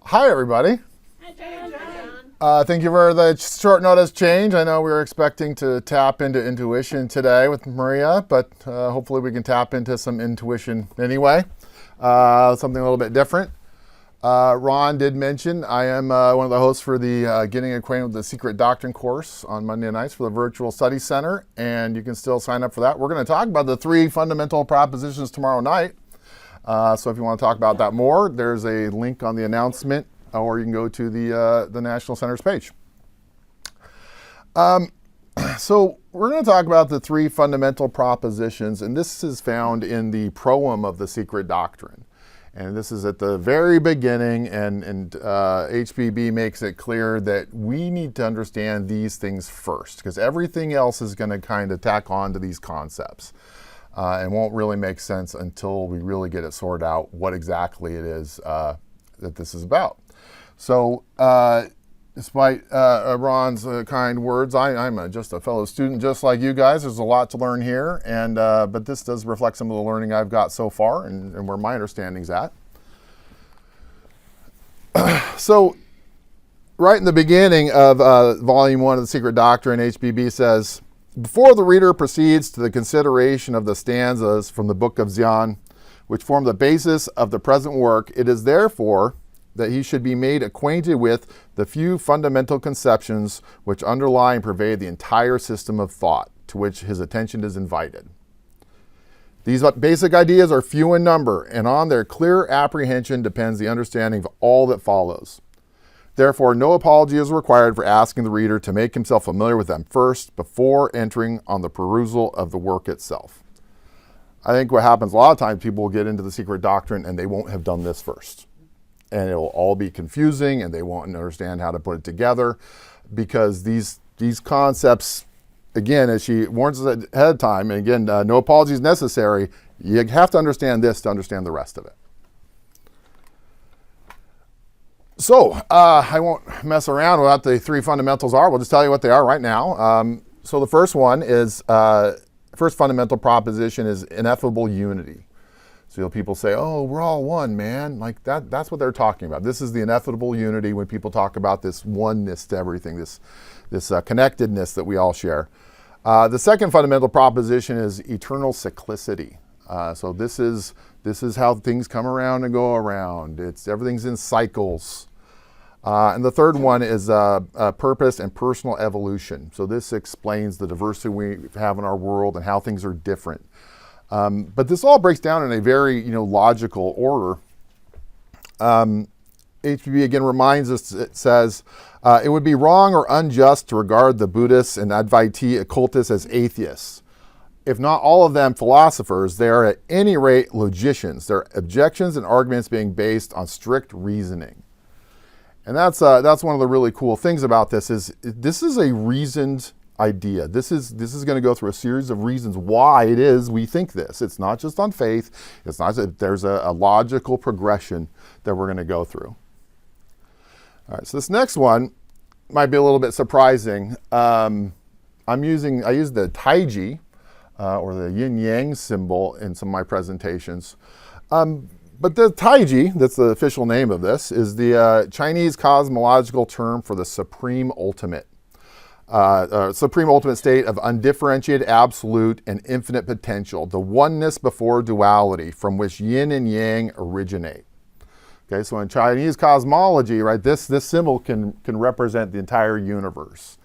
Hi, everybody. Hi, John. Thank you for the short notice change. I know we were expecting to tap into intuition today with Maria, but hopefully we can tap into some intuition anyway. Something a little bit different. Ron did mention I am one of the hosts for the Getting Acquainted with the Secret Doctrine course on Monday nights for the Virtual Study Center, and you can still sign up for that. We're going to talk about the 3 fundamental propositions tomorrow night. So if you want to talk about that more, there's a link on the announcement, or you can go to the National Center's page. So we're going to talk about the 3 fundamental propositions, and this is found in the Proem of the Secret Doctrine. And this is at the very beginning, and HPB makes it clear that we need to understand these things first, because everything else is going to kind of tack on to these concepts. And won't really make sense until we really get it sorted out what exactly it is that this is about. So despite Ron's kind words, I'm just a fellow student just like you guys. There's a lot to learn here, and but this does reflect some of the learning I've got so far and where my understanding's at. So right in the beginning of Volume 1 of the Secret Doctrine, HBB says, before the reader proceeds to the consideration of the stanzas from the Book of Xian, which form the basis of the present work, it is therefore that he should be made acquainted with the few fundamental conceptions which underlie and pervade the entire system of thought to which his attention is invited. These basic ideas are few in number, and on their clear apprehension depends the understanding of all that follows. Therefore, no apology is required for asking the reader to make himself familiar with them first before entering on the perusal of the work itself. I think what happens a lot of times, people will get into the Secret Doctrine and they won't have done this first. And it will all be confusing and they won't understand how to put it together, because these concepts, again, as she warns us ahead of time, and again, no apologies necessary, you have to understand this to understand the rest of it. So I won't mess around with what the 3 fundamentals are. We'll just tell you what they are right now. So the first one is, first fundamental proposition is ineffable unity. So people say, oh, we're all one, man. Like that's what they're talking about. This is the ineffable unity when people talk about this oneness to everything, this connectedness that we all share. The second fundamental proposition is eternal cyclicity. So this is how things come around and go around. Everything's in cycles. And the third one is purpose and personal evolution. So this explains the diversity we have in our world and how things are different. But this all breaks down in a very logical order. HPB again reminds us, it says, it would be wrong or unjust to regard the Buddhists and Advaiti occultists as atheists. If not all of them philosophers, they are at any rate logicians, their objections and arguments being based on strict reasoning. And that's one of the really cool things about this is a reasoned idea. This is going to go through a series of reasons why it is we think this. It's not just on faith. It's not. There's a logical progression that we're going to go through. All right. So this next one might be a little bit surprising. I use the Taiji, or the yin-yang symbol in some of my presentations. But the Taiji, that's the official name of this, is the Chinese cosmological term for the supreme ultimate state of undifferentiated absolute and infinite potential, the oneness before duality from which yin and yang originate. Okay, so in Chinese cosmology, right, this symbol can represent the entire universe.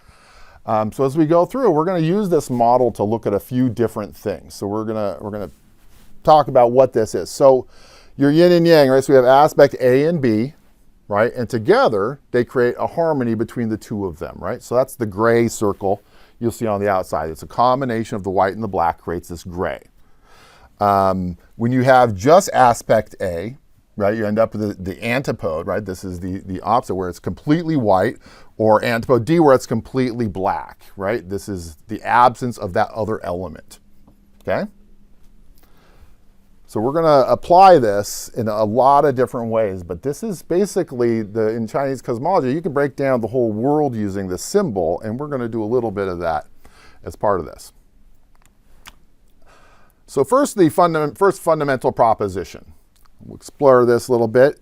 So as we go through, we're going to use this model to look at a few different things. So we're going to talk about what this is. So your yin and yang, right? So we have aspect A and B, right? And together they create a harmony between the two of them, right? So that's the gray circle you'll see on the outside. It's a combination of the white and the black creates this gray. When you have just aspect A, right, you end up with the antipode, right? This is the opposite, where it's completely white, or antipode D, where it's completely black, right? This is the absence of that other element, okay? So we're going to apply this in a lot of different ways, but this is basically, in Chinese cosmology, you can break down the whole world using this symbol, and we're going to do a little bit of that as part of this. So first, first fundamental proposition. We'll explore this a little bit.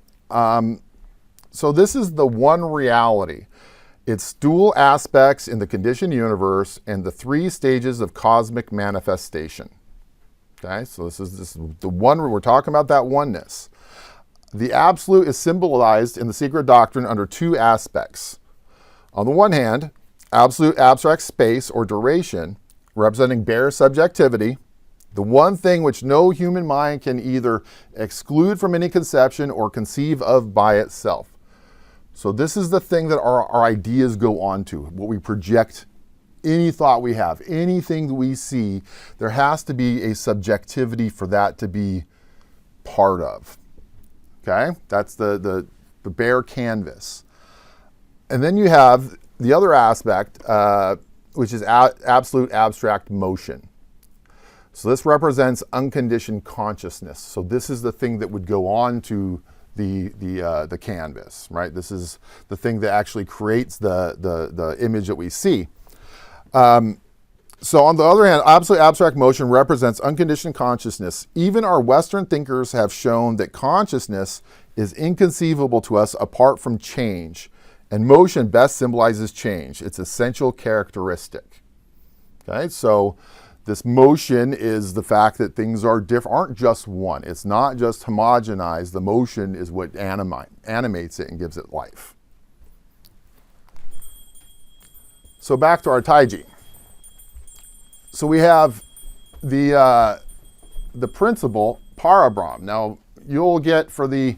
So this is the one reality. Its dual aspects in the conditioned universe and the three stages of cosmic manifestation. Okay, so this is the one, we're talking about that oneness. The absolute is symbolized in the Secret Doctrine under two aspects. On the one hand, absolute abstract space or duration, representing bare subjectivity, the one thing which no human mind can either exclude from any conception or conceive of by itself. So this is the thing that our ideas go on to, what we project, any thought we have, anything that we see, there has to be a subjectivity for that to be part of. Okay, that's the bare canvas. And then you have the other aspect, which is absolute abstract motion. So this represents unconditioned consciousness. So this is the thing that would go on to the canvas, right? This is the thing that actually creates the image that we see. So on the other hand, absolute abstract motion represents unconditioned consciousness. Even our Western thinkers have shown that consciousness is inconceivable to us apart from change, and motion best symbolizes change, its essential characteristic. Okay, so this motion is the fact that things are aren't just one. It's not just homogenized. The motion is what animates it and gives it life. So back to our Taiji. So we have the principle Parabrahm. Now you'll get for the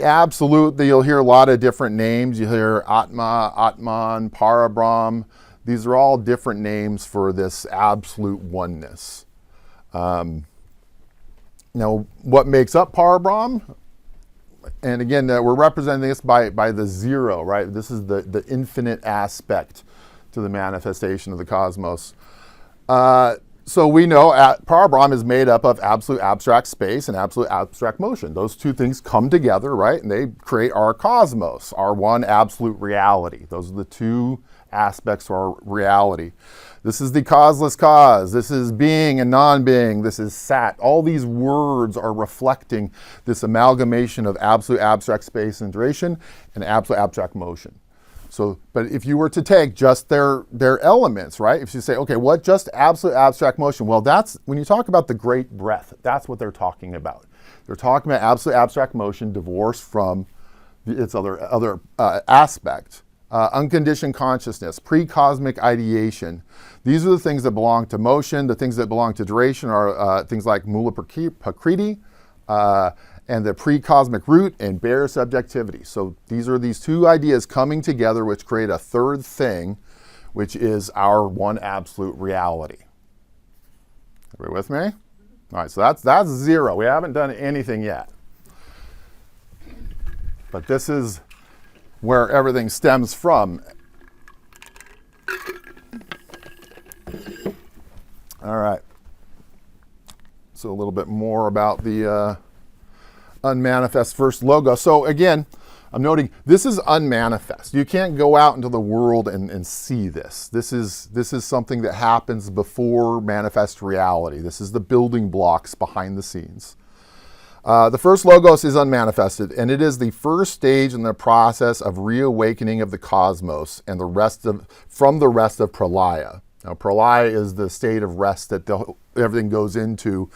absolute, you'll hear a lot of different names. You hear Atma, Atman, Parabrahm. These are all different names for this absolute oneness. Now, what makes up Parabrahm? And again, we're representing this by the zero, right? This is the infinite aspect to the manifestation of the cosmos. So we know Parabrahm is made up of absolute abstract space and absolute abstract motion. Those two things come together, right? And they create our cosmos, our one absolute reality. Those are the two aspects of our reality. This is the causeless cause. This is being and non-being. This is sat. All these words are reflecting this amalgamation of absolute abstract space and duration and absolute abstract motion. So, but if you were to take just their elements, right? If you say, okay, what just absolute abstract motion? Well, that's, when you talk about the great breath, that's what they're talking about. They're talking about absolute abstract motion divorced from its other aspect. Unconditioned consciousness, pre-cosmic ideation. These are the things that belong to motion. The things that belong to duration are things like Mula Prakriti, and the pre-cosmic root and bare subjectivity. So these are these two ideas coming together which create a third thing, which is our one absolute reality. Everybody with me? All right, so that's zero. We haven't done anything yet. But this is where everything stems from. All right. So a little bit more about the unmanifest first logos. So again, I'm noting this is unmanifest. You can't go out into the world and see this. This is something that happens before manifest reality. This is the building blocks behind the scenes. The first logos is unmanifested, and it is the first stage in the process of reawakening of the cosmos and from the rest of pralaya. Now, pralaya is the state of rest that everything goes into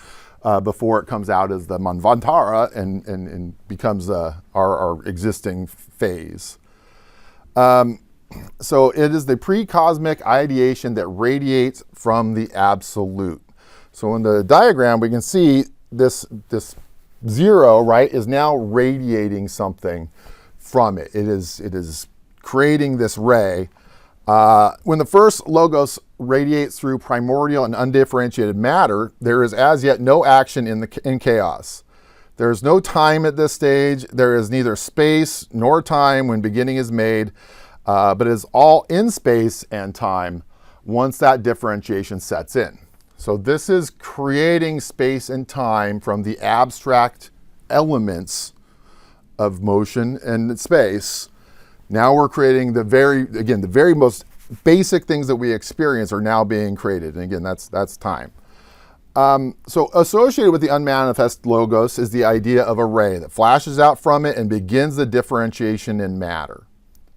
before it comes out as the manvantara and becomes our existing phase. So it is the pre-cosmic ideation that radiates from the absolute. So in the diagram, we can see this zero, right, is now radiating something from it. It is creating this ray. When the first logos radiates through primordial and undifferentiated matter, there is as yet no action in chaos. There is no time at this stage. There is neither space nor time when beginning is made, but it is all in space and time once that differentiation sets in. So this is creating space and time from the abstract elements of motion and space. Now we're creating the very most basic things that we experience are now being created. And again, that's time. So associated with the unmanifest logos is the idea of a ray that flashes out from it and begins the differentiation in matter.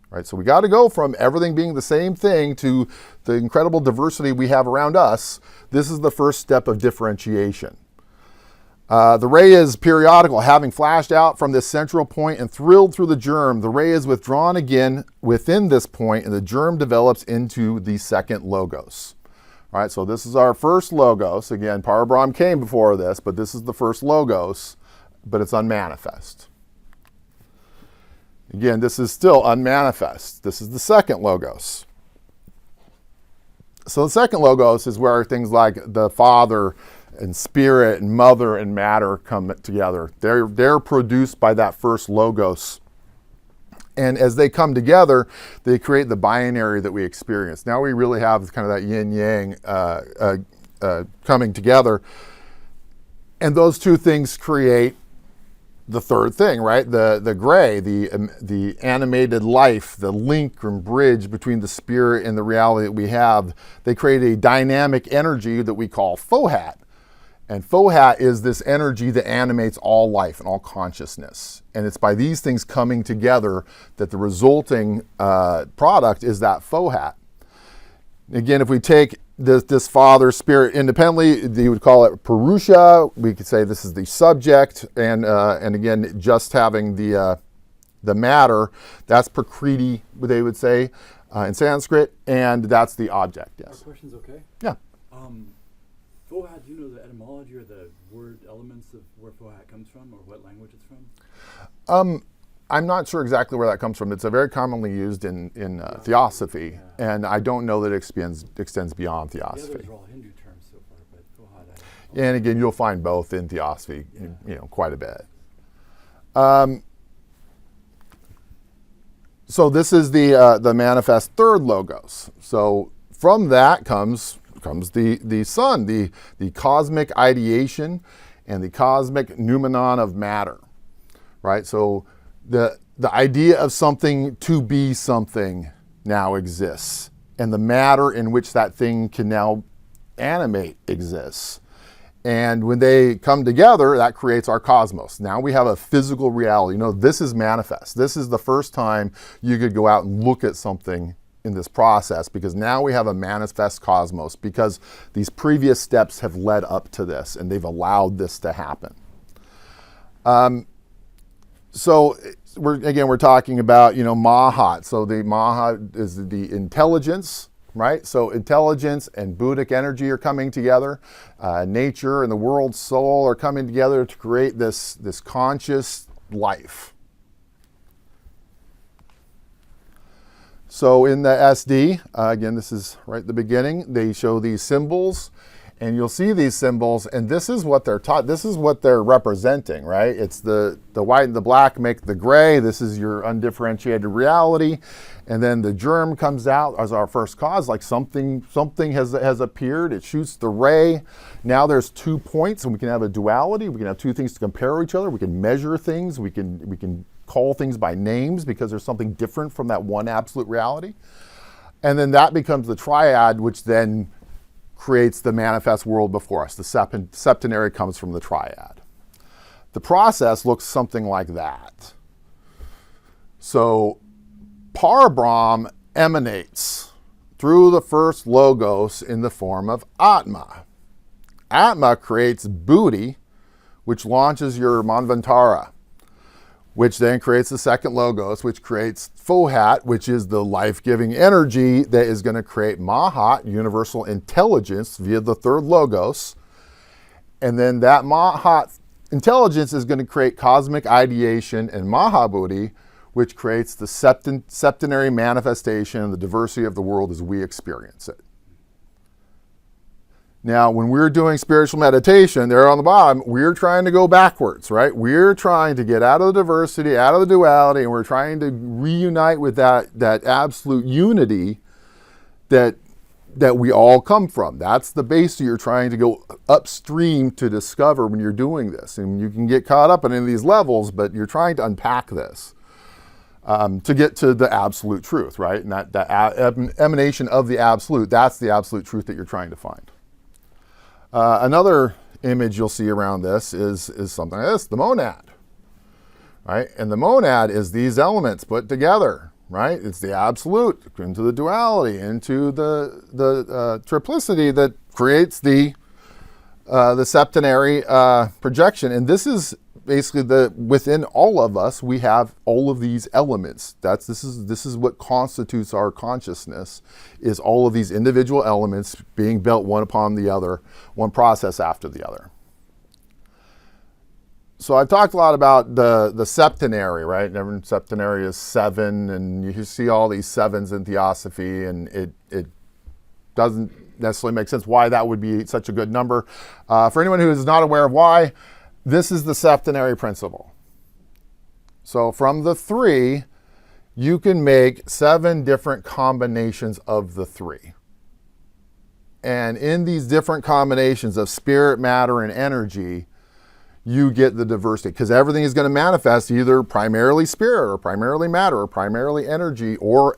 Right? So we got to go from everything being the same thing to the incredible diversity we have around us. This is the first step of differentiation. The ray is periodical, having flashed out from this central point and thrilled through the germ. The ray is withdrawn again within this point, and the germ develops into the second logos. All right, so this is our first logos. Again, Parabrahm came before this, but this is the first logos, but it's unmanifest. Again, this is still unmanifest. This is the second logos. So the second logos is where things like the Father and Spirit and Mother and Matter come together. They're produced by that first logos. And as they come together, they create the binary that we experience. Now we really have kind of that yin-yang coming together. And those two things create the third thing, right? The gray, the animated life, the link and bridge between the spirit and the reality that we have. They create a dynamic energy that we call Fohat. And Fohat is this energy that animates all life and all consciousness. And it's by these things coming together that the resulting product is that Fohat. Again, if we take this Father Spirit independently, you would call it Purusha. We could say this is the subject, and again, just having the matter, that's Prakriti, they would say in Sanskrit, and that's the object. Yes. Our question's okay. Yeah. Fohat, do you know the etymology or the word elements of where Fohat comes from, or what language it's from? I'm not sure exactly where that comes from. It's a very commonly used in theosophy, and I don't know that it extends beyond theosophy. The others are all Hindu terms so far, but Fohat. And again, you'll find both in theosophy, quite a bit. So this is the manifest third logos. So from that comes the sun, the cosmic ideation and the cosmic noumenon of matter, right? So the idea of something to be something now exists, and the matter in which that thing can now animate exists. And when they come together, that creates our cosmos. Now we have a physical reality. This is manifest. This is the first time you could go out and look at something in this process, because now we have a manifest cosmos, because these previous steps have led up to this and they've allowed this to happen. So we're talking about, Mahat. So the Mahat is the intelligence, right? So intelligence and Buddhic energy are coming together. Nature and the world soul are coming together to create this conscious life. So in the SD, again, this is right at the beginning, they show these symbols, and you'll see these symbols, and this is what they're taught. This is what they're representing, right? It's the white and the black make the gray. This is your undifferentiated reality. And then the germ comes out as our first cause, like something has appeared. It shoots the ray. Now there's 2 points, and we can have a duality. We can have two things to compare each other. We can measure things. We can call things by names because there's something different from that one absolute reality. And then that becomes the triad, which then creates the manifest world before us. The septenary comes from the triad. The process looks something like that. So Parabrahm emanates through the first logos in the form of Atma. Atma creates Buddhi, which launches your Manvantara, which then creates the second logos, which creates Fohat, which is the life-giving energy that is going to create Mahat, universal intelligence, via the third logos. And then that Mahat intelligence is going to create cosmic ideation and Mahabuddhi, which creates the septenary manifestation and the diversity of the world as we experience it. Now, when we're doing spiritual meditation, there on the bottom, we're trying to go backwards, right? We're trying to get out of the diversity, out of the duality, and we're trying to reunite with that absolute unity that we all come from. That's the base that you're trying to go upstream to discover when you're doing this. And you can get caught up in any of these levels, but you're trying to unpack this to get to the absolute truth, right? And that emanation of the absolute, that's the absolute truth that you're trying to find. Another image you'll see around this is something like this, the monad. Right? And the monad is these elements put together. Right? It's the absolute into the duality, into the triplicity that creates the septenary projection. And this is basically within all of us, we have all of these elements. This is what constitutes our consciousness, is all of these individual elements being built one upon the other, one process after the other. So I've talked a lot about the septenary, right? Every septenary is 7, and you see all these 7s in theosophy, and it doesn't necessarily make sense why that would be such a good number. For anyone who is not aware of why, this is the septenary principle. So from the 3, you can make 7 different combinations of the 3. And in these different combinations of spirit, matter, and energy, you get the diversity, because everything is going to manifest either primarily spirit or primarily matter or primarily energy or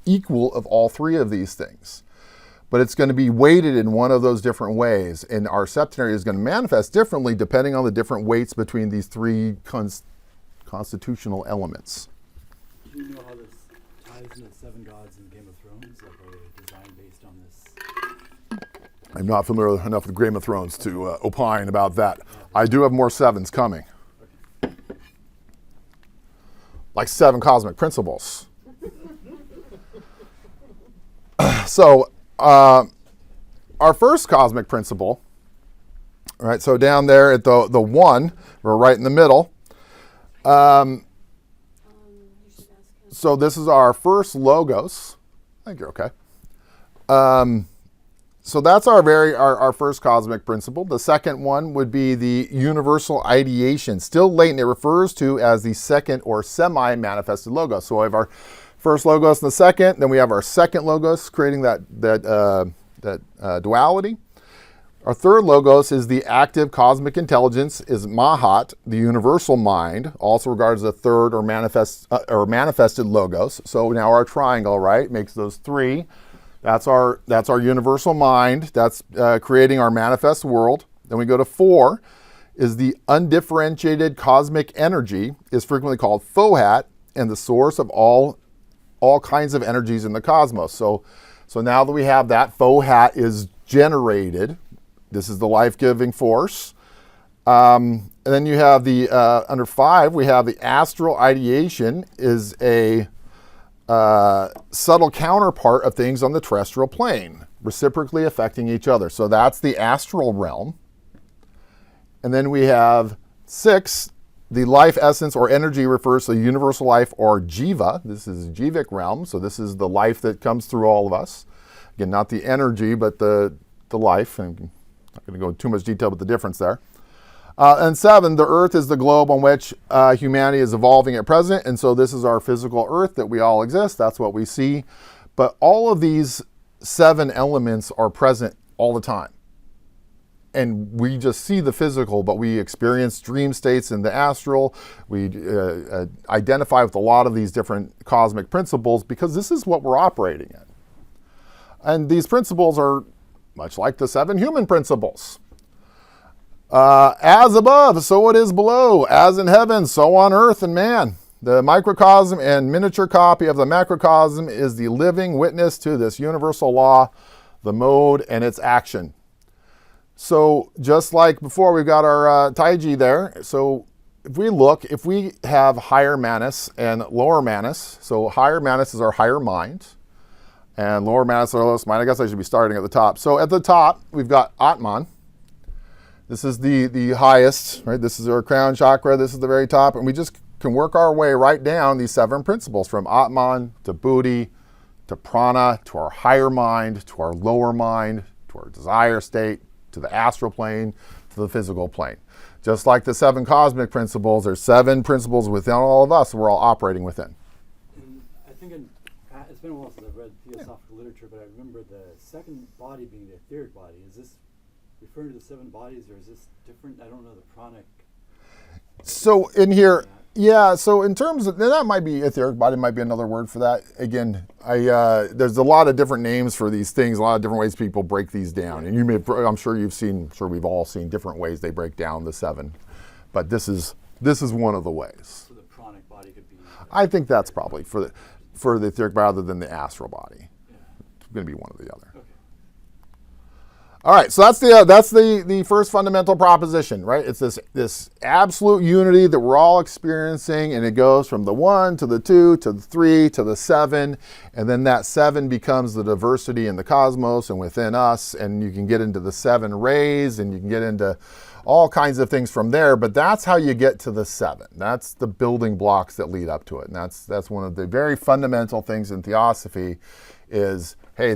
equal of all 3 of these things. But it's going to be weighted in one of those different ways, and our septenary is going to manifest differently depending on the different weights between these 3 constitutional elements. Do you know how this ties into the 7 gods in Game of Thrones? Like a design based on this? I'm not familiar enough with Game of Thrones to opine about that. I do have more 7s coming. Like 7 cosmic principles. So, our first cosmic principle, right? So down there at the 1, we're right in the middle. So this is our first logos. I think you're okay. So that's our first cosmic principle. The second one would be the universal ideation, still latent. It refers to as the second or semi-manifested logos. So we have our first logos and the second, then we have our second logos creating that duality. Our third logos is the active cosmic intelligence, is Mahat, the universal mind, also regarded as a third or manifested logos. So now our triangle, right, makes those 3. That's our universal mind. That's creating our manifest world. Then we go to 4, is the undifferentiated cosmic energy, is frequently called Fohat, and the source of all kinds of energies in the cosmos. So now that we have that, Fohat is generated. This is the life-giving force. And then you have the, under 5, we have the astral ideation, is a subtle counterpart of things on the terrestrial plane, reciprocally affecting each other. So that's the astral realm. And then we have 6, the life essence or energy refers to universal life or jiva. This is jivic realm. So this is the life that comes through all of us. Again, not the energy, but the life. I'm not going to go into too much detail about the difference there. And 7, the earth is the globe on which humanity is evolving at present. And so this is our physical earth that we all exist. That's what we see. But all of these 7 elements are present all the time. And we just see the physical, but we experience dream states in the astral. We identify with a lot of these different cosmic principles because this is what we're operating in. And these principles are much like the 7 human principles. As above, so it is below. As in heaven, so on earth and man. The microcosm and miniature copy of the macrocosm is the living witness to this universal law, the mode, and its action. So just like before, we've got our Taiji there. So if we have higher Manas and lower Manas, so higher Manas is our higher mind, and lower Manas is our lowest mind. I guess I should be starting at the top. So at the top, we've got Atman. This is the highest, right? This is our crown chakra. This is the very top. And we just can work our way right down these 7 principles from Atman to Buddhi to Prana to our higher mind to our lower mind to our desire state to the astral plane to the physical plane. Just like the 7 cosmic principles, there's 7 principles within all of us we're all operating within. And I think it's been a while since I've read theosophical literature, but I remember the second body being the etheric body. Is this referring to the 7 bodies, or is this different? I don't know the pranic. So in here, Yeah, so in terms of, that might be etheric body, might be another word for that. Again, there's a lot of different names for these things, a lot of different ways people break these down. And I'm sure we've all seen different ways they break down the 7. But this is one of the ways. So the pranic body could be. I think that's probably for the etheric body rather than the astral body. Yeah. It's going to be one or the other. Okay. All right, so that's the first fundamental proposition, right? It's this absolute unity that we're all experiencing, and it goes from the 1 to the 2 to the 3 to the 7, and then that 7 becomes the diversity in the cosmos and within us, and you can get into the 7 rays, and you can get into all kinds of things from there, but that's how you get to the 7. That's the building blocks that lead up to it, and that's one of the very fundamental things in theosophy is, hey,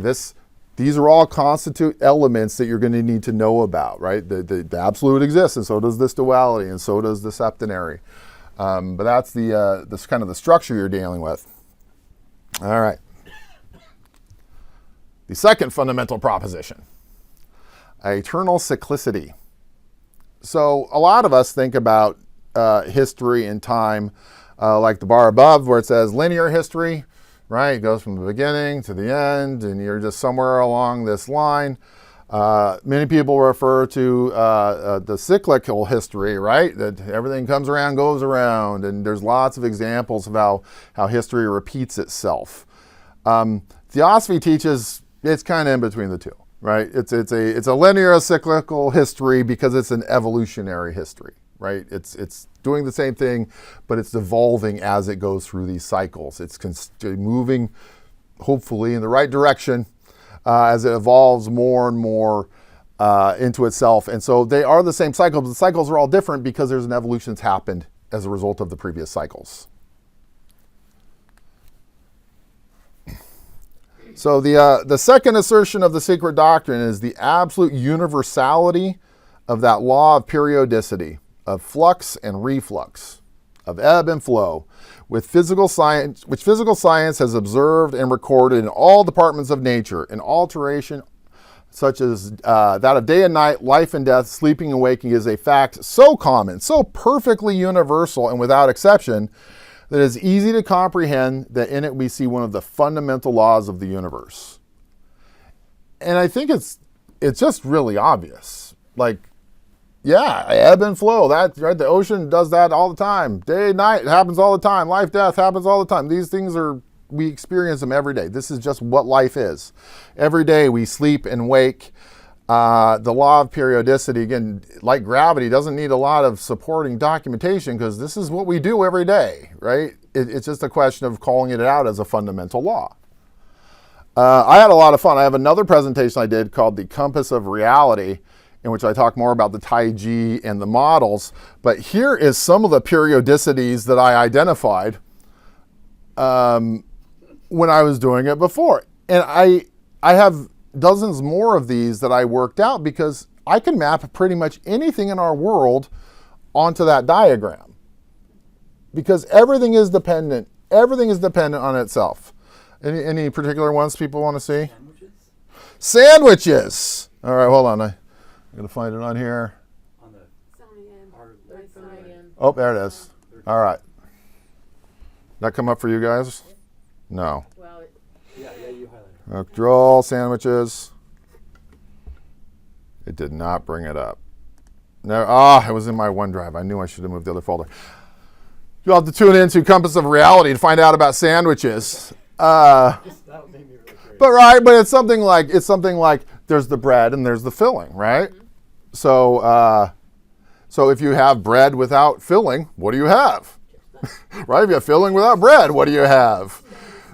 these are all constitute elements that you're going to need to know about, right? The absolute exists, and so does this duality, and so does the septenary. But that's this kind of the structure you're dealing with. All right. The second fundamental proposition, eternal cyclicity. So a lot of us think about history and time like the bar above where it says linear history, right? It goes from the beginning to the end, and you're just somewhere along this line. Many people refer to the cyclical history, right? That everything comes around, goes around, and there's lots of examples of how history repeats itself. Theosophy teaches it's kind of in between the two, right? It's a linear cyclical history because it's an evolutionary history, right? It's doing the same thing, but it's evolving as it goes through these cycles. It's moving, hopefully, in the right direction as it evolves more and more into itself. And so they are the same cycle, but the cycles are all different because there's an evolution that's happened as a result of the previous cycles. So the second assertion of the Secret Doctrine is the absolute universality of that law of periodicity, of flux and reflux, of ebb and flow, which physical science has observed and recorded in all departments of nature, an alteration such as that of day and night, life and death, sleeping and waking is a fact so common, so perfectly universal and without exception, that it is easy to comprehend that in it we see one of the fundamental laws of the universe. And I think it's just really obvious. Like, yeah, ebb and flow. That right. The ocean does that all the time. Day, night, it happens all the time. Life, death happens all the time. These things we experience them every day. This is just what life is. Every day we sleep and wake. The law of periodicity, again, like gravity, doesn't need a lot of supporting documentation because this is what we do every day, right? It's just a question of calling it out as a fundamental law. I had a lot of fun. I have another presentation I did called The Compass of Reality, in which I talk more about the Taiji and the models. But here is some of the periodicities that I identified when I was doing it before. And I have dozens more of these that I worked out because I can map pretty much anything in our world onto that diagram. Because everything is dependent. Everything is dependent on itself. Any particular ones people want to see? Sandwiches! All right, hold on. I'm going to find it on here. On the Oh, there it is. All right. That come up for you guys? No. Well, Yeah, you highlighted. Draw sandwiches. It did not bring it up. No, it was in my OneDrive. I knew I should have moved the other folder. You'll have to tune into Compass of Reality to find out about sandwiches. That made me really curious. But it's something like there's the bread and there's the filling, right? So if you have bread without filling, what do you have? Right? If you have filling without bread, what do you have?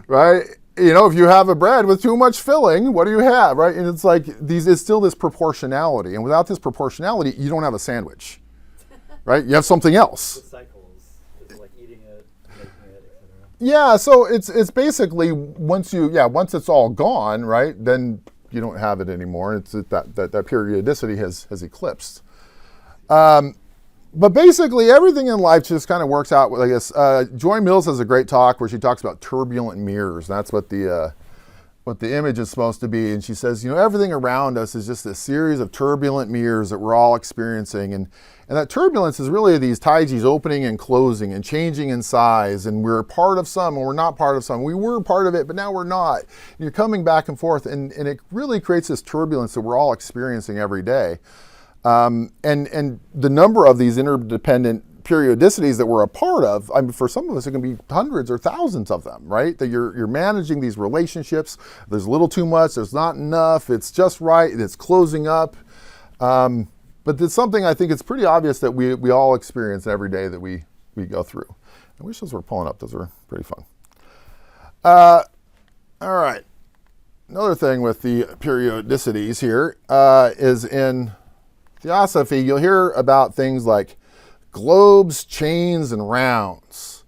Right? If you have a bread with too much filling, what do you have? Right? And it's like it's still this proportionality, and without this proportionality, you don't have a sandwich, right? You have something else. The cycles, it's like eating it, making it, etc. Yeah, so it's basically once it's all gone, right? Then you don't have it anymore. It's that periodicity has eclipsed. But basically, everything in life just kind of works out. I guess Joy Mills has a great talk where she talks about turbulent mirrors. That's what the what the image is supposed to be. And she says, everything around us is just a series of turbulent mirrors that we're all experiencing. And that turbulence is really these taijis opening and closing and changing in size. And we're part of some and we're not part of some. We were part of it, but now we're not. And you're coming back and forth. And it really creates this turbulence that we're all experiencing every day. And the number of these interdependent periodicities that we're a part of, I mean, for some of us, it can be hundreds or thousands of them, right? That you're managing these relationships. There's a little too much, there's not enough, it's just right, it's closing up. But there's something I think it's pretty obvious that we all experience every day that we go through. I wish those were pulling up, those were pretty fun. All right. Another thing with the periodicities here is in Theosophy, you'll hear about things like globes, chains, and rounds.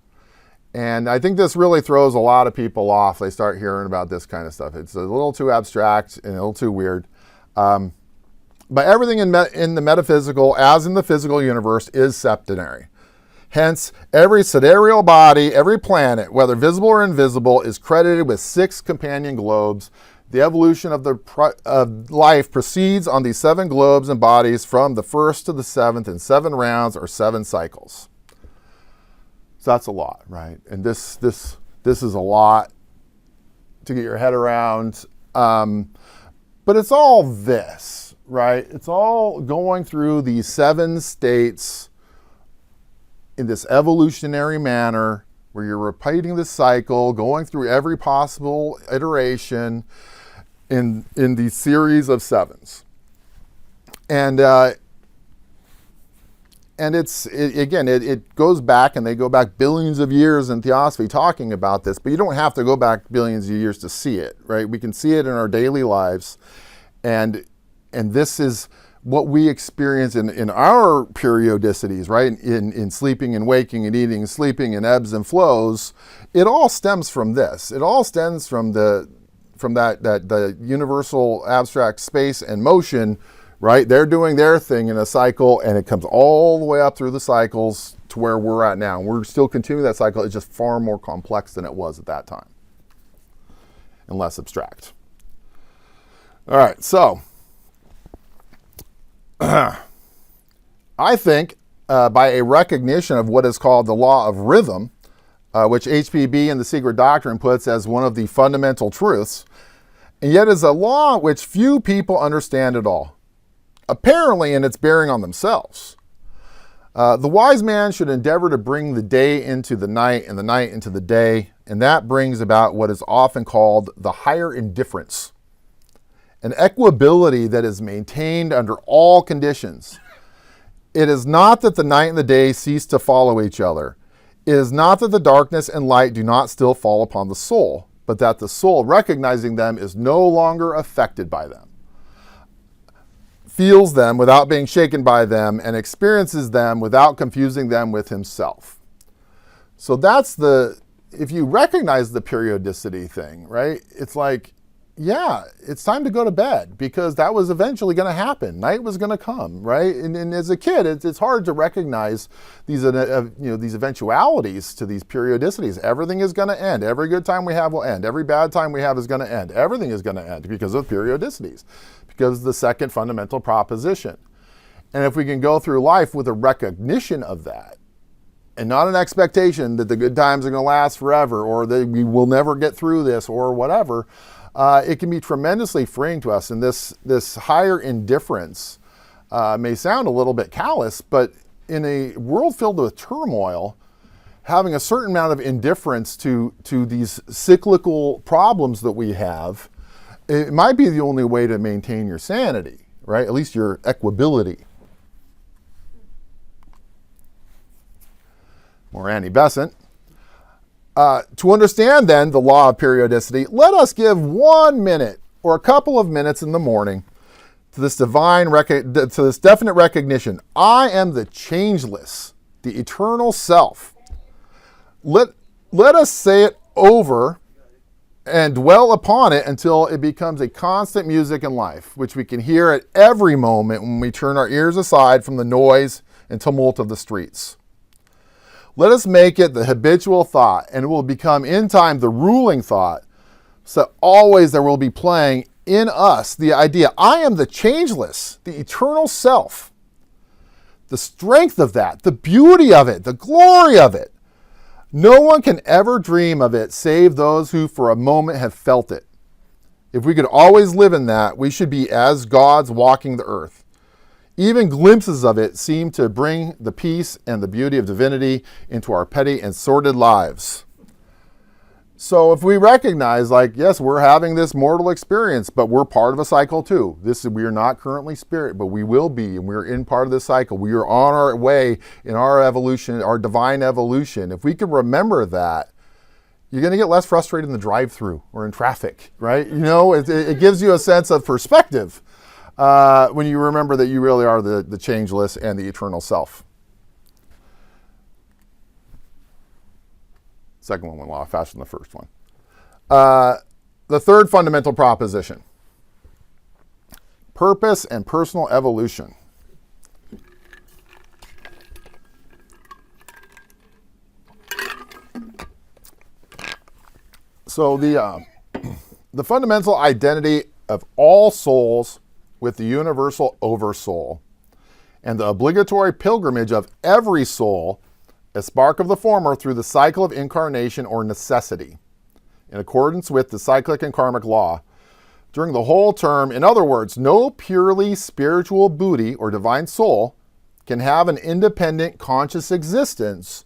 And I think this really throws a lot of people off. They start hearing about this kind of stuff. It's a little too abstract and a little too weird. But everything in the metaphysical, as in the physical universe, is septenary. Hence, every sidereal body, every planet, whether visible or invisible, is credited with 6 companion globes. The evolution of life proceeds on these 7 globes and bodies from the 1st to the 7th in 7 rounds or 7 cycles. So that's a lot, right? And this is a lot to get your head around. But it's all this, right? It's all going through these 7 states in this evolutionary manner where you're repeating the cycle, going through every possible iteration in these series of 7s. And it goes back, and they go back billions of years in Theosophy talking about this, but you don't have to go back billions of years to see it, right? We can see it in our daily lives. And this is what we experience in our periodicities, right? In sleeping and waking and eating and sleeping and ebbs and flows. It all stems from this. It all stems from the universal abstract space and motion, right? They're doing their thing in a cycle, and it comes all the way up through the cycles to where we're at now. We're still continuing that cycle. It's just far more complex than it was at that time and less abstract. All right, so I think by a recognition of what is called the law of rhythm, which HPB and the Secret Doctrine puts as one of the fundamental truths, and yet is a law which few people understand at all, apparently in its bearing on themselves. The wise man should endeavor to bring the day into the night and the night into the day, and that brings about what is often called the higher indifference, an equability that is maintained under all conditions. It is not that the night and the day cease to follow each other. It is not that the darkness and light do not still fall upon the soul, but that the soul, recognizing them, is no longer affected by them, feels them without being shaken by them, and experiences them without confusing them with himself. So that's if you recognize the periodicity thing, right? It's like, yeah, it's time to go to bed, because that was eventually going to happen. Night was going to come, right? And as a kid, it's hard to recognize these eventualities to these periodicities. Everything is going to end. Every good time we have will end. Every bad time we have is going to end. Everything is going to end because of periodicities, because of the second fundamental proposition. And if we can go through life with a recognition of that, and not an expectation that the good times are going to last forever, or that we will never get through this, or whatever, it can be tremendously freeing to us. And this higher indifference may sound a little bit callous, but in a world filled with turmoil, having a certain amount of indifference to these cyclical problems that we have, it might be the only way to maintain your sanity, right? At least your equability. More Annie Besant. To understand then the law of periodicity, let us give 1 minute or a couple of minutes in the morning to this definite recognition. I am the changeless, the eternal self. Let us say it over and dwell upon it until it becomes a constant music in life, which we can hear at every moment when we turn our ears aside from the noise and tumult of the streets. Let us make it the habitual thought, and it will become in time the ruling thought, So always there will be playing in us the idea, I am the changeless, the eternal self. The strength of that, the beauty of it, the glory of it. No one can ever dream of it save those who for a moment have felt it. If we could always live in that, we should be as gods walking the earth. Even glimpses of it seem to bring the peace and the beauty of divinity into our petty and sordid lives. So if we recognize, like, yes, we're having this mortal experience, but we're part of a cycle too. We are not currently spirit, but we will be, and we're in part of this cycle. We are on our way in our evolution, our divine evolution. If we can remember that, you're going to get less frustrated in the drive-through or in traffic, right? You know, it gives you a sense of perspective when you remember that you really are the changeless and the eternal self. Second one went a lot faster than the first one. The third fundamental proposition, purpose and personal evolution. So the fundamental identity of all souls with the universal oversoul, and the obligatory pilgrimage of every soul, a spark of the former through the cycle of incarnation or necessity, in accordance with the cyclic and karmic law. During the whole term, in other words, no purely spiritual Buddhi or divine soul can have an independent conscious existence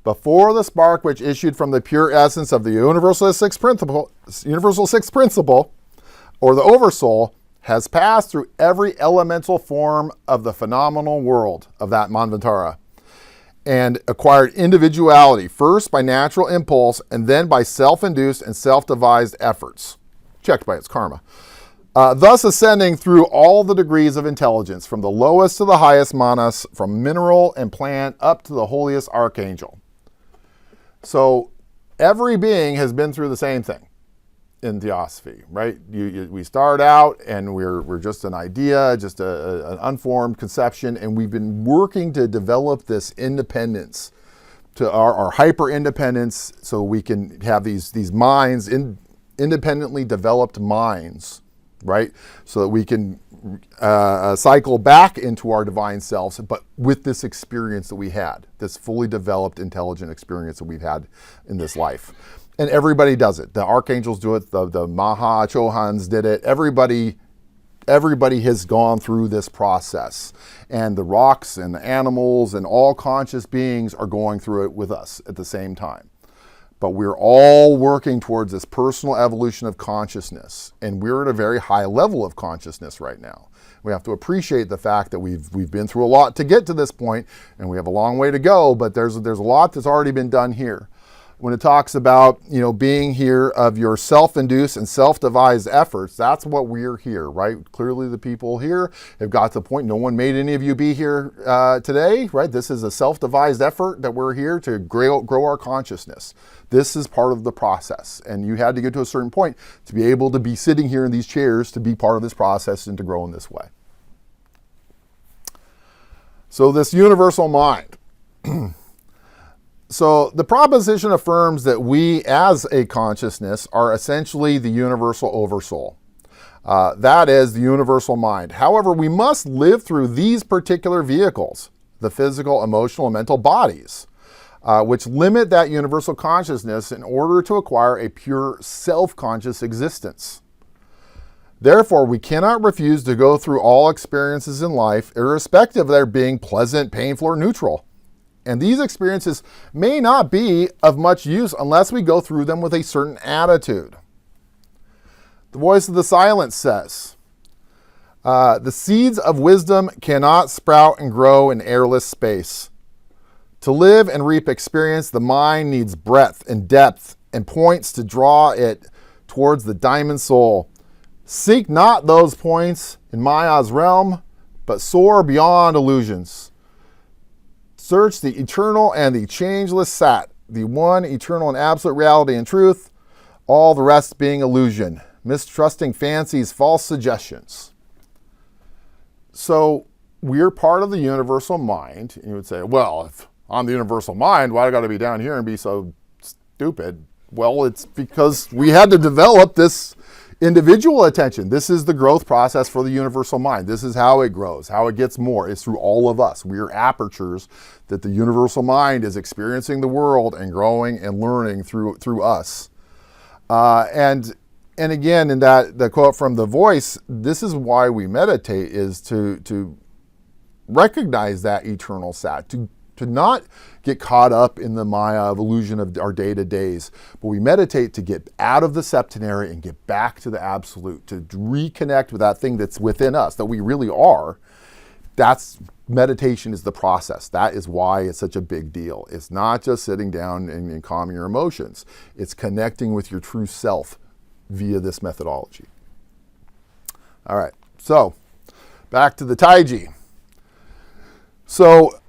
before the spark which issued from the pure essence of the universal sixth principle, or the oversoul, has passed through every elemental form of the phenomenal world of that Manvantara, and acquired individuality, first by natural impulse and then by self-induced and self-devised efforts, checked by its karma, thus ascending through all the degrees of intelligence, from the lowest to the highest manas, from mineral and plant up to the holiest archangel. So every being has been through the same thing in theosophy, right? We start out and we're just an idea, just an unformed conception, and we've been working to develop this independence, to our hyper independence, so we can have these minds, independently developed minds, right? So that we can cycle back into our divine selves, but with this experience that we had, this fully developed, intelligent experience that we've had in this life. And everybody does it. The archangels do it. The Maha Chohans did it. Everybody has gone through this process. And the rocks and the animals and all conscious beings are going through it with us at the same time. But we're all working towards this personal evolution of consciousness. And we're at a very high level of consciousness right now. We have to appreciate the fact that we've been through a lot to get to this point, and we have a long way to go, but there's a lot that's already been done here. When it talks about, being here of your self-induced and self-devised efforts, that's what we're here, right? Clearly the people here have got to the point, no one made any of you be here today, right? This is a self-devised effort that we're here to grow our consciousness. This is part of the process, and you had to get to a certain point to be able to be sitting here in these chairs to be part of this process and to grow in this way. So this universal mind. So the proposition affirms that we as a consciousness are essentially the universal oversoul. That is the universal mind. However, we must live through these particular vehicles, the physical, emotional, and mental bodies, which limit that universal consciousness in order to acquire a pure self-conscious existence. Therefore, we cannot refuse to go through all experiences in life, irrespective of their being pleasant, painful, or neutral. And these experiences may not be of much use unless we go through them with a certain attitude. The voice of the silence says, the seeds of wisdom cannot sprout and grow in airless space. To live and reap experience, the mind needs breadth and depth and points to draw it towards the diamond soul. Seek not those points in Maya's realm, but soar beyond illusions. Search the eternal and the changeless Sat, the one eternal and absolute reality and truth, all the rest being illusion, mistrusting fancies, false suggestions. So we're part of the universal mind. And you would say, well, if I'm the universal mind, why do I got to be down here and be so stupid? Well, it's because we had to develop this individual attention. This is the growth process for the universal mind. This is how it grows, how it gets more. It's through all of us. We are apertures that the universal mind is experiencing the world and growing and learning through us. And again, in the quote from The Voice, this is why we meditate, is to recognize that eternal sat, to not get caught up in the Maya of illusion of our day-to-days, but we meditate to get out of the septenary and get back to the absolute, to reconnect with that thing that's within us, that we really are. That's meditation is the process. That is why it's such a big deal. It's not just sitting down and calming your emotions. It's connecting with your true self via this methodology. All right, so back to the Taiji. So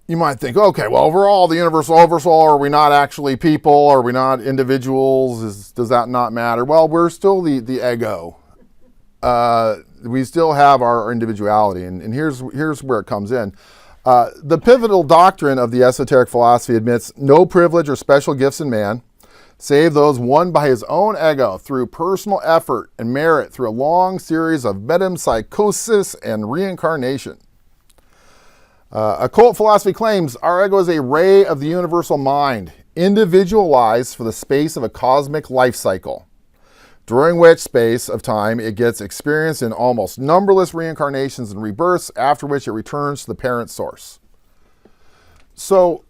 you might think, okay, well, overall, the universal oversoul, are we not actually people? Are we not individuals? Does that not matter? Well, we're still the ego. We still have our individuality, and here's where it comes in. The pivotal doctrine of the esoteric philosophy admits no privilege or special gifts in man, save those won by his own ego through personal effort and merit through a long series of metempsychosis and reincarnation. Occult philosophy claims our ego is a ray of the universal mind, individualized for the space of a cosmic life cycle, during which space of time it gets experienced in almost numberless reincarnations and rebirths, after which it returns to the parent source. So,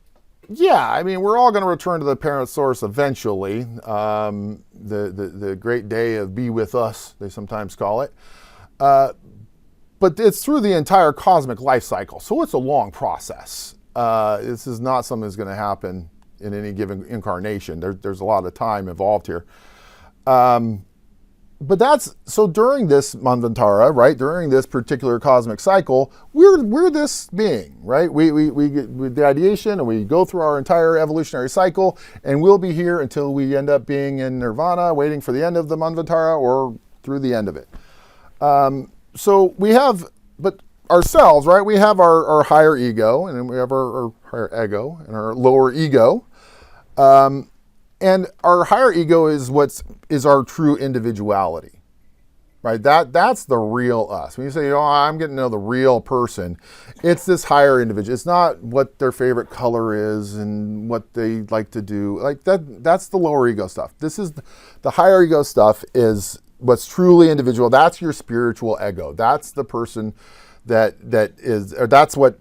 yeah, I mean, we're all going to return to the parent source eventually. The great day of be with us, they sometimes call it. But it's through the entire cosmic life cycle, so it's a long process. This is not something that's going to happen in any given incarnation. There's a lot of time involved here. But so during this Manvantara, right, during this particular cosmic cycle, we're this being, right? We get with the ideation, and we go through our entire evolutionary cycle, and we'll be here until we end up being in nirvana, waiting for the end of the Manvantara, or through the end of it. So we have, but ourselves, right? We have our higher ego, and then we have our higher ego and our lower ego. And our higher ego is our true individuality, right? That's the real us. When you say, I'm getting to know the real person, it's this higher individual. It's not what their favorite color is and what they like to do. Like that's the lower ego stuff. This is the higher ego stuff is what's truly individual. That's your spiritual ego. That's the person that is, or that's what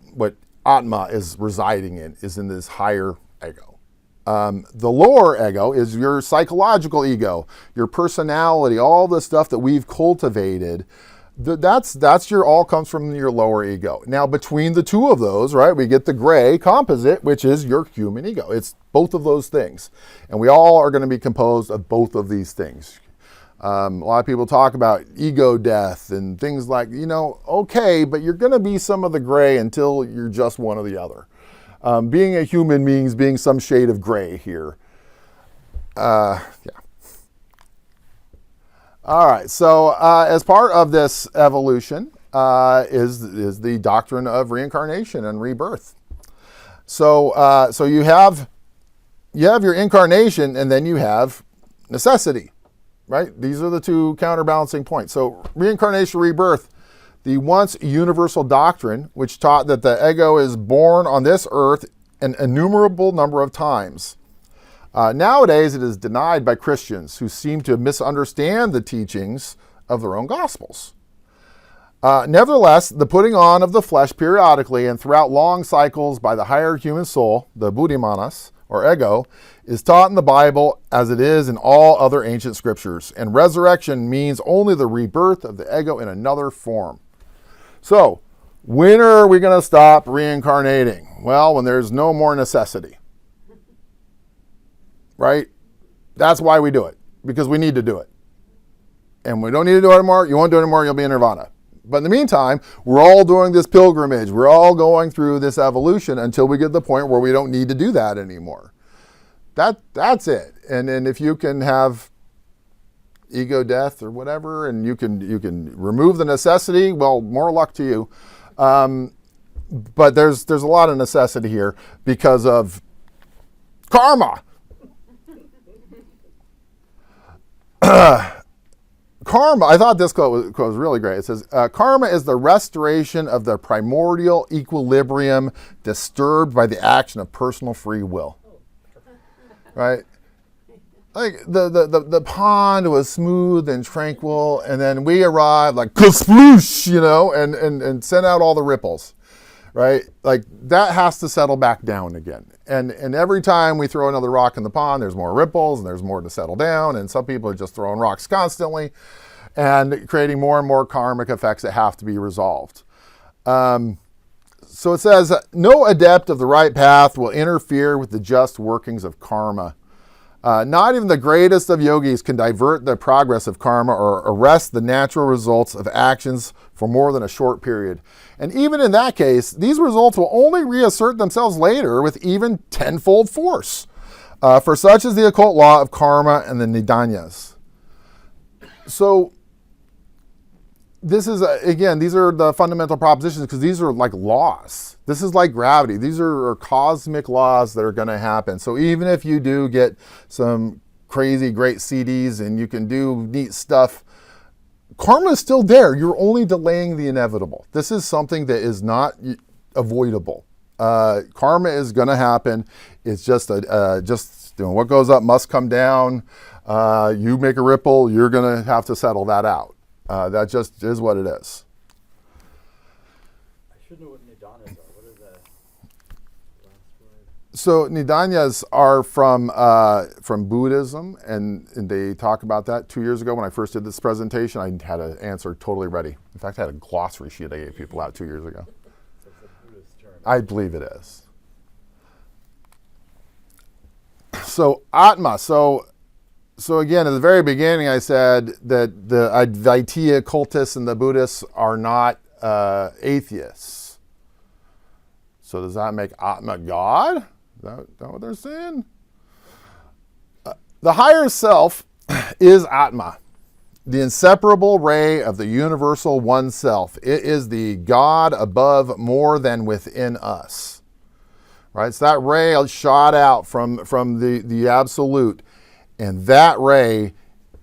Atma is residing in, is in this higher ego. The lower ego is your psychological ego, your personality, all the stuff that we've cultivated. That's all comes from your lower ego. Now, between the two of those, right, we get the gray composite, which is your human ego. It's both of those things. And we all are going to be composed of both of these things. A lot of people talk about ego death and things like, okay, but you're going to be some of the gray until you're just one or the other. Being a human means being some shade of gray here. Yeah. All right. So as part of this evolution is the doctrine of reincarnation and rebirth. So you have your incarnation, and then you have necessity, right? These are the two counterbalancing points. So reincarnation, rebirth. The once universal doctrine, which taught that the ego is born on this earth an innumerable number of times. Nowadays, it is denied by Christians who seem to misunderstand the teachings of their own gospels. Nevertheless, the putting on of the flesh periodically and throughout long cycles by the higher human soul, the buddhimanas, or ego, is taught in the Bible as it is in all other ancient scriptures. And resurrection means only the rebirth of the ego in another form. So, when are we going to stop reincarnating? Well, when there's no more necessity. Right? That's why we do it. Because we need to do it. And we don't need to do it anymore. You won't do it anymore, you'll be in nirvana. But in the meantime, we're all doing this pilgrimage. We're all going through this evolution until we get to the point where we don't need to do that anymore. That's it. And if you can have ego death or whatever, and you can remove the necessity, well, more luck to you. But there's a lot of necessity here because of karma. Karma, I thought this quote was really great. It says, karma is the restoration of the primordial equilibrium disturbed by the action of personal free will. Right? Like the pond was smooth and tranquil, and then we arrived like kasploosh, and sent out all the ripples. Right? Like that has to settle back down again. And every time we throw another rock in the pond, there's more ripples and there's more to settle down. And some people are just throwing rocks constantly and creating more and more karmic effects that have to be resolved. So it says, no adept of the right path will interfere with the just workings of karma. Not even the greatest of yogis can divert the progress of karma or arrest the natural results of actions for more than a short period. And even in that case, these results will only reassert themselves later with even tenfold force. For such is the occult law of karma and the nidanyas. So this is, again, these are the fundamental propositions because these are like laws. This is like gravity. These are cosmic laws that are going to happen. So even if you do get some crazy great CDs and you can do neat stuff, karma is still there. You're only delaying the inevitable. This is something that is not avoidable. Karma is going to happen. It's just what goes up must come down. You make a ripple, you're going to have to settle that out. That just is what it is. I should know what nidanas are. What are the last words? So nidanyas are from Buddhism, and they talk about that 2 years ago when I first did this presentation. I had an answer totally ready. In fact, I had a glossary sheet I gave people out 2 years ago. So it's a Buddhist term. I believe it is. So Atma. So again, at the very beginning, I said that the Advaita cultists and the Buddhists are not atheists. So does that make Atma God? Is that what they're saying? The higher self is Atma, the inseparable ray of the universal one self. It is the God above, more than within us. Right? So that ray shot out from the absolute. And that ray,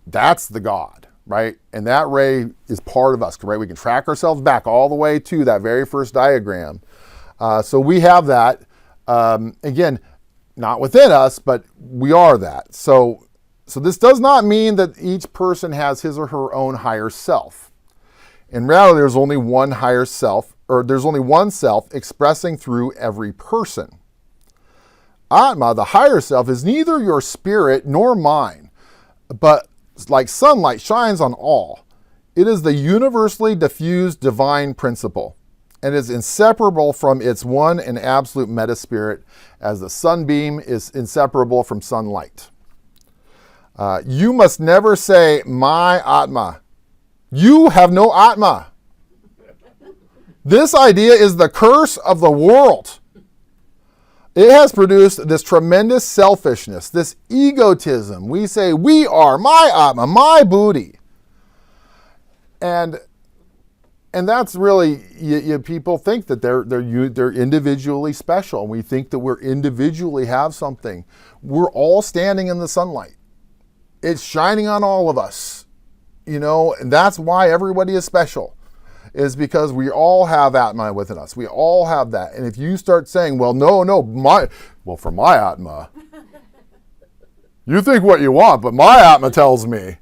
that's the God, right? And that ray is part of us, right? We can track ourselves back all the way to that very first diagram. So we have that. Again, not within us, but we are that. So this does not mean that each person has his or her own higher self. In reality, there's only one higher self, or there's only one self expressing through every person. Atma, the higher self, is neither your spirit nor mine, but like sunlight shines on all. It is the universally diffused divine principle, and is inseparable from its one and absolute metaspirit, as the sunbeam is inseparable from sunlight. You must never say, my Atma. You have no Atma. This idea is the curse of the world. It has produced this tremendous selfishness, this egotism. We say, we are my Atma, my Buddhi. And that's really, people think that they're individually special. We think that we're individually have something. We're all standing in the sunlight. It's shining on all of us, and that's why everybody is special. Is because we all have Atma within us. We all have that. And if you start saying, well, for my Atma, you think what you want, but my Atma tells me.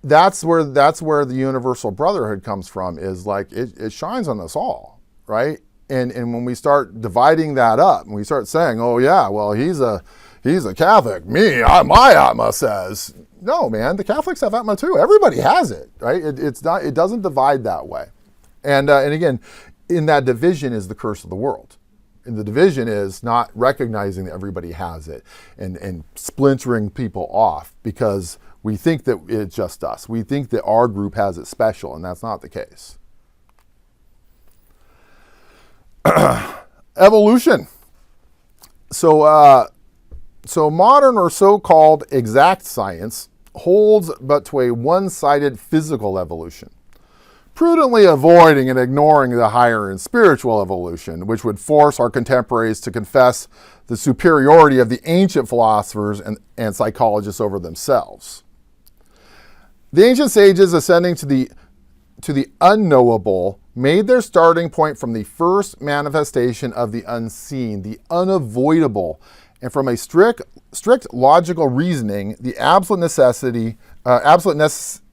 That's where the universal brotherhood comes from, is like it shines on us all, right? And when we start dividing that up, and we start saying, oh yeah, well he's a Catholic, my Atma says. No, man, the Catholics have Atma too. Everybody has it, right? It doesn't divide that way. And again, in that division is the curse of the world. And the division is not recognizing that everybody has it and splintering people off because we think that it's just us. We think that our group has it special, and that's not the case. Evolution. So modern or so-called exact science holds but to a one-sided physical evolution. prudently avoiding and ignoring the higher and spiritual evolution, which would force our contemporaries to confess the superiority of the ancient philosophers and psychologists over themselves. The ancient sages, ascending to the unknowable, made their starting point from the first manifestation of the unseen, the unavoidable, and from a strict logical reasoning, the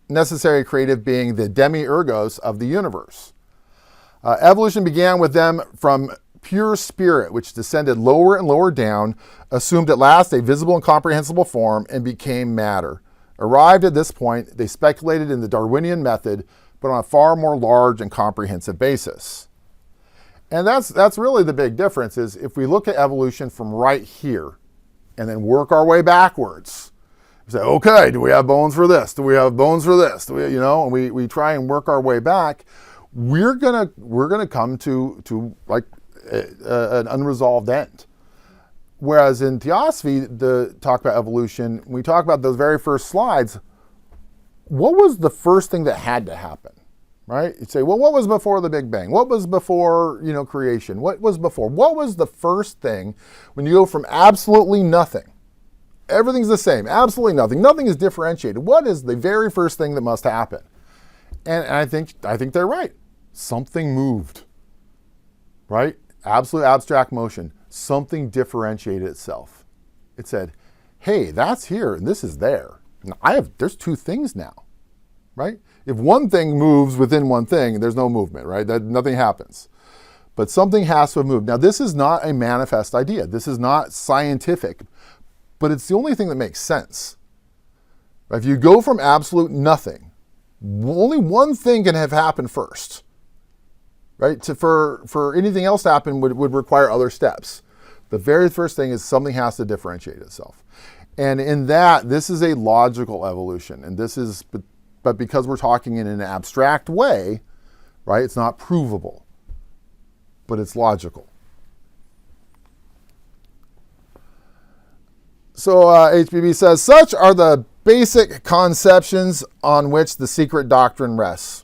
necessary creative being, the demiurgos of the universe. Evolution began with them from pure spirit, which descended lower and lower down, assumed at last a visible and comprehensible form, and became matter. Arrived at this point, they speculated in the Darwinian method, but on a far more large and comprehensive basis. And that's really the big difference, is if we look at evolution from right here and then work our way backwards, say, okay, do we have bones for this? Do we have bones for this? Do we, and we try and work our way back, we're gonna come to like an unresolved end. Whereas in Theosophy, the talk about evolution, when we talk about those very first slides, what was the first thing that had to happen, right? You'd say, well, what was before the Big Bang? What was before, creation? What was before? What was the first thing when you go from absolutely nothing? Everything's the same, absolutely nothing. Nothing is differentiated. What is the very first thing that must happen? And I think they're right. Something moved, right? Absolute abstract motion. Something differentiated itself. It said, hey, that's here and this is there. There's two things now, right? If one thing moves within one thing, there's no movement, right? Nothing happens. But something has to have moved. Now, this is not a manifest idea. This is not scientific, but it's the only thing that makes sense. If you go from absolute nothing, only one thing can have happened first, right? For anything else to happen would require other steps. The very first thing is something has to differentiate itself. And in that, this is a logical evolution. And but because we're talking in an abstract way, right, it's not provable, but it's logical. So HBB says, such are the basic conceptions on which the Secret Doctrine rests.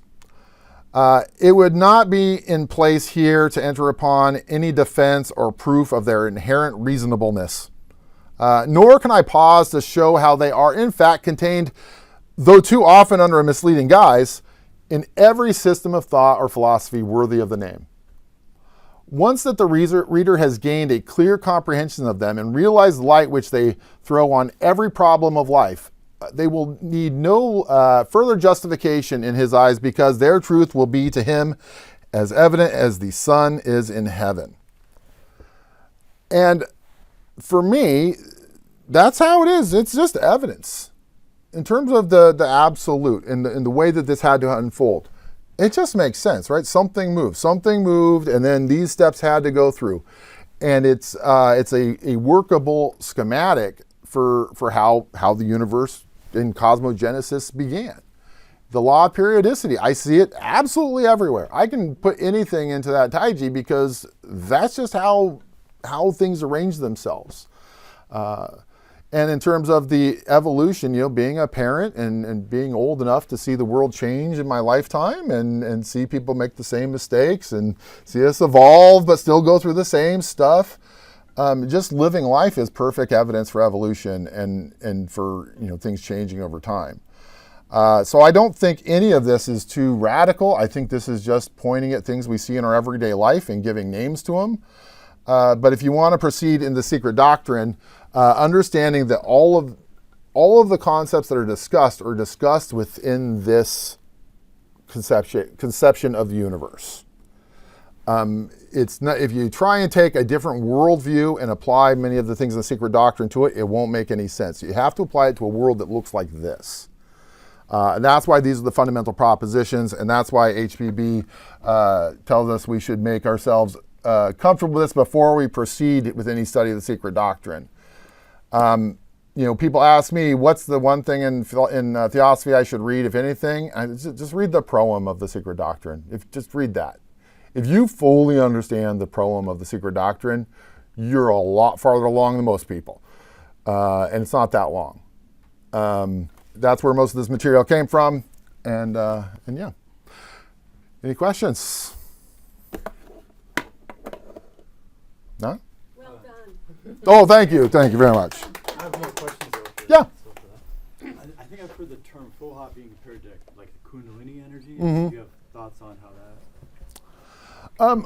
It would not be in place here to enter upon any defense or proof of their inherent reasonableness. Nor can I pause to show how they are in fact contained, though too often under a misleading guise, in every system of thought or philosophy worthy of the name. Once that the reader has gained a clear comprehension of them and realized the light which they throw on every problem of life, they will need no further justification in his eyes, because their truth will be to him as evident as the sun is in heaven. And for me, that's how it is. It's just evidence. In terms of the absolute and the way that this had to unfold, it just makes sense, right? Something moved, and then these steps had to go through. And it's a workable schematic for how the universe in cosmogenesis began. The law of periodicity, I see it absolutely everywhere. I can put anything into that taiji because that's just how things arrange themselves. And in terms of the evolution, being a parent and being old enough to see the world change in my lifetime and see people make the same mistakes and see us evolve but still go through the same stuff. Just living life is perfect evidence for evolution and for things changing over time. So I don't think any of this is too radical. I think this is just pointing at things we see in our everyday life and giving names to them. But if you want to proceed in the Secret Doctrine, understanding that all of the concepts that are discussed within this conception of the universe. It's not, if you try and take a different worldview and apply many of the things in the Secret Doctrine to it, it won't make any sense. You have to apply it to a world that looks like this. And that's why these are the fundamental propositions, and that's why HBB tells us we should make ourselves comfortable with this before we proceed with any study of the Secret Doctrine. People ask me, what's the one thing in Theosophy I should read, if anything? Just read the Proem of the Secret Doctrine. Just read that. If you fully understand the Proem of the Secret Doctrine, you're a lot farther along than most people. And it's not that long. That's where most of this material came from. And yeah. Any questions? No? Well done. Oh, thank you. Thank you very much. I have more questions though. Yeah. I think I've heard the term Fohat being compared to like the Kundalini energy. Mhm. Do you have thoughts on how that?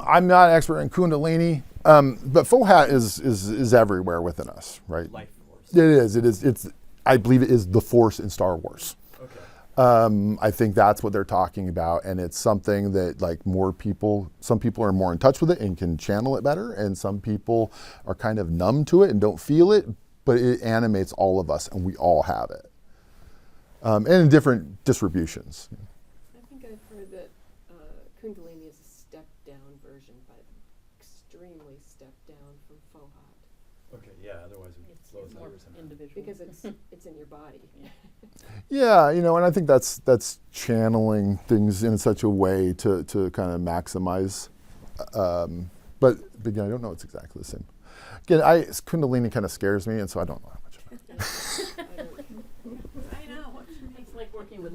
I'm not an expert in Kundalini, but Fohat is everywhere within us, right? Life force. It is. It is. It's. I believe it is the Force in Star Wars. Okay. I think that's what they're talking about, and it's something that like some people are more in touch with it and can channel it better, and some people are kind of numb to it and don't feel it, but it animates all of us, and we all have it, and in different distributions. I think I've heard that Kundalini is a step-down version, but extremely step-down from Fohat. Okay. Yeah. Otherwise, it would slow us more down somehow. individual. Because it's in your body. Yeah, and I think that's channeling things in such a way to kind of maximize. But again, I don't know it's exactly the same. Again, Kundalini kind of scares me, and so I don't know how much about it. I know. It's like working with